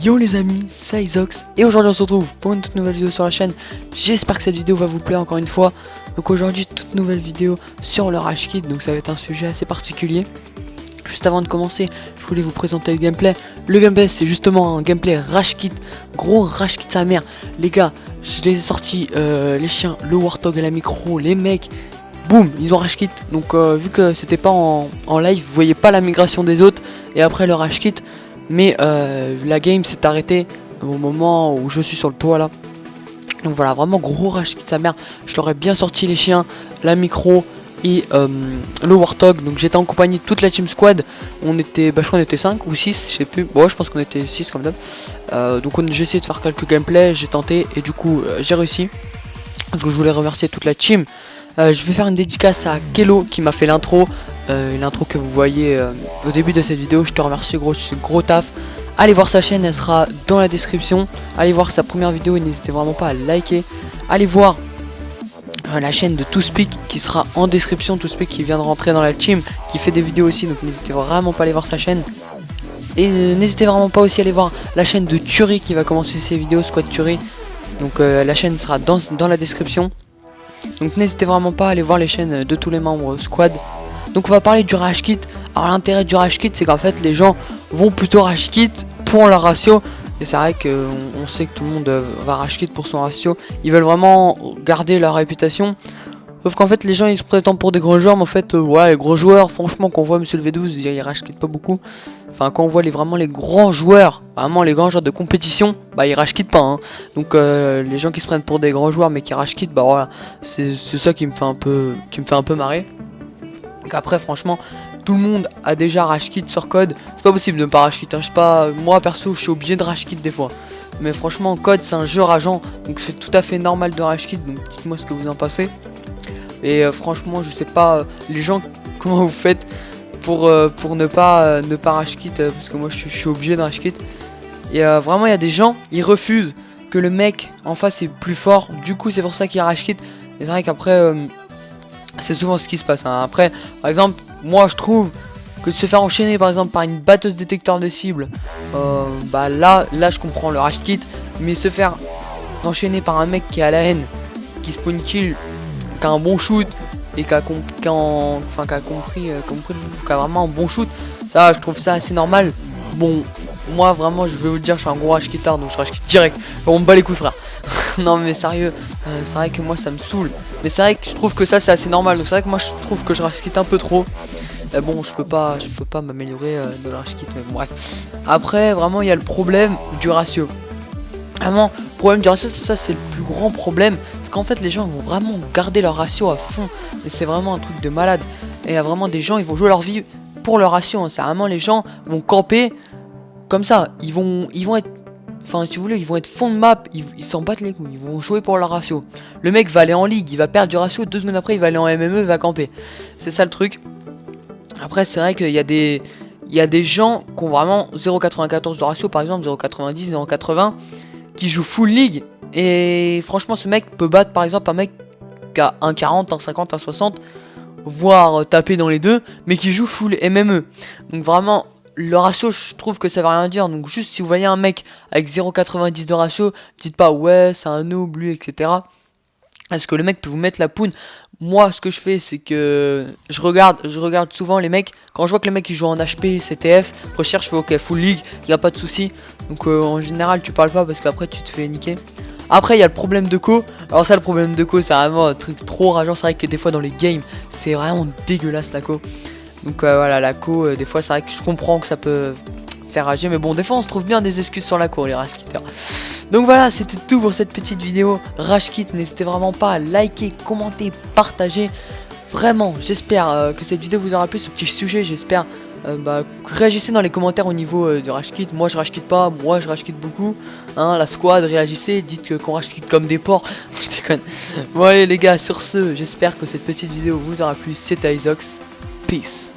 Yo les amis, c'est Isox et aujourd'hui on se retrouve pour une toute nouvelle vidéo sur la chaîne. J'espère que cette vidéo va vous plaire encore une fois. Donc aujourd'hui toute nouvelle vidéo sur le Rage Kit, donc ça va être un sujet assez particulier. Juste avant de commencer, je voulais vous présenter le gameplay. Le gameplay c'est justement un gameplay Rage Kit, gros Rage Kit sa mère. Les gars, je les ai sortis, les chiens, le Warthog à la micro, les mecs. Boum, ils ont Rage Kit. Donc vu que c'était pas en live, vous voyez pas la migration des autres et après le Rage Kit. Mais la game s'est arrêtée au moment où je suis sur le toit là. Donc voilà, vraiment gros Rage Kit sa mère. Je leur ai bien sorti les chiens, la micro et le Warthog. Donc j'étais en compagnie de toute la team squad. On était, je crois qu'on était 5 ou 6, je sais plus. Bon, je pense qu'on était 6 comme d'hab. Donc j'ai essayé de faire quelques gameplays, j'ai tenté et du coup j'ai réussi. Donc je voulais remercier toute la team. Je vais faire une dédicace à Kelo qui m'a fait l'intro. L'intro que vous voyez au début de cette vidéo. Je te remercie gros, c'est gros taf. Allez voir sa chaîne, elle sera dans la description. Allez voir sa première vidéo et n'hésitez vraiment pas à liker. Allez voir la chaîne de ToSpeak qui sera en description. ToSpeak qui vient de rentrer dans la team, qui fait des vidéos aussi, donc n'hésitez vraiment pas à aller voir sa chaîne. Et n'hésitez vraiment pas aussi à aller voir la chaîne de Turi qui va commencer ses vidéos, Squad Turi. Donc la chaîne sera dans la description. Donc n'hésitez vraiment pas à aller voir les chaînes de tous les membres squad. Donc on va parler du Rage Kit. Alors l'intérêt du Rage Kit c'est qu'en fait les gens vont plutôt Rage Kit pour leur ratio. Et c'est vrai qu'on sait que tout le monde va Rage Kit pour son ratio. Ils veulent vraiment garder leur réputation. Sauf qu'en fait les gens ils se prétendent pour des gros joueurs. Mais en fait ouais, les gros joueurs franchement qu'on voit Monsieur le V12 il Rage Kit pas beaucoup. Enfin quand on voit vraiment les grands joueurs, vraiment les grands joueurs de compétition, bah ils Rage Kit pas hein. Donc les gens qui se prennent pour des grands joueurs mais qui Rage Kit, bah voilà, c'est ça qui me fait un peu marrer. Donc après franchement tout le monde a déjà Rage Kit sur code. C'est pas possible de ne pas Rage Kit hein. Je sais pas, moi perso je suis obligé de Rage Kit des fois. Mais franchement code c'est un jeu rageant. Donc c'est tout à fait normal de Rage Kit. Donc dites-moi ce que vous en pensez. Et franchement je sais pas les gens comment vous faites pour ne pas Rage Kit parce que moi je suis obligé de Rage Kit. Et vraiment il y a des gens ils refusent que le mec en face est plus fort. Du coup c'est pour ça qu'il Rage Kit. Et c'est vrai qu'après c'est souvent ce qui se passe hein. Après par exemple moi je trouve que de se faire enchaîner par exemple par une batteuse détecteur de cible, bah là je comprends le Rage Kit. Mais se faire enchaîner par un mec qui a la haine, qui spawn kill, qui a un bon shoot et qui a compris qui a vraiment un bon shoot, ça je trouve ça assez normal. Bon moi vraiment je vais vous le dire, je suis un gros Rage Kittard donc je Rage Kit direct. On me bat les couilles frère. Non mais sérieux, c'est vrai que moi ça me saoule. Mais c'est vrai que je trouve que ça c'est assez normal. Donc c'est vrai que moi je trouve que je Rage Kit un peu trop. Bon je peux pas m'améliorer de la Rage Kit, mais bon, bref. Après vraiment il y a le problème du ratio. Vraiment, le problème du ratio, ça c'est le plus grand problème. Parce qu'en fait les gens vont vraiment garder leur ratio à fond. Et c'est vraiment un truc de malade. Et il y a vraiment des gens, ils vont jouer leur vie pour leur ratio hein. C'est vraiment les gens vont camper comme ça. Ils vont être, enfin si vous voulez, ils vont être fond de map, ils s'en battent les couilles, ils vont jouer pour leur ratio. Le mec va aller en ligue, il va perdre du ratio, 2 semaines après il va aller en MME, il va camper. C'est ça le truc. Après c'est vrai qu'il y a des gens qui ont vraiment 0,94 de ratio, par exemple 0,90, 0,80, qui jouent full ligue. Et franchement ce mec peut battre par exemple un mec qui a 1,40, 1,50, 1,60, voire taper dans les deux, mais qui joue full MME. Donc vraiment le ratio je trouve que ça veut rien dire. Donc juste si vous voyez un mec avec 0,90 de ratio, dites pas ouais c'est un noob lui etc. Parce que le mec peut vous mettre la poune. Moi ce que je fais c'est que je regarde souvent les mecs. Quand je vois que le mec il joue en HP, CTF, recherche, je fais ok full league, y a pas de souci. Donc en général tu parles pas parce qu'après tu te fais niquer. Après il y a le problème de co. Alors ça le problème de co c'est vraiment un truc trop rageant. C'est vrai que des fois dans les games c'est vraiment dégueulasse la co. Donc voilà la co des fois c'est vrai que je comprends que ça peut faire rager. Mais bon des fois on se trouve bien des excuses sur la co les Rage Kitters. Donc voilà c'était tout pour cette petite vidéo Rage Kit. N'hésitez vraiment pas à liker, commenter, partager. Vraiment j'espère que cette vidéo vous aura plu, ce petit sujet. J'espère réagissez dans les commentaires au niveau de Rage Kit. Moi je Rage Kit pas, moi je Rage Kit beaucoup hein, la squad réagissez, dites qu'on Rage Kit comme des porcs. Je déconne. Bon allez les gars sur ce j'espère que cette petite vidéo vous aura plu. C'était Isox, peace.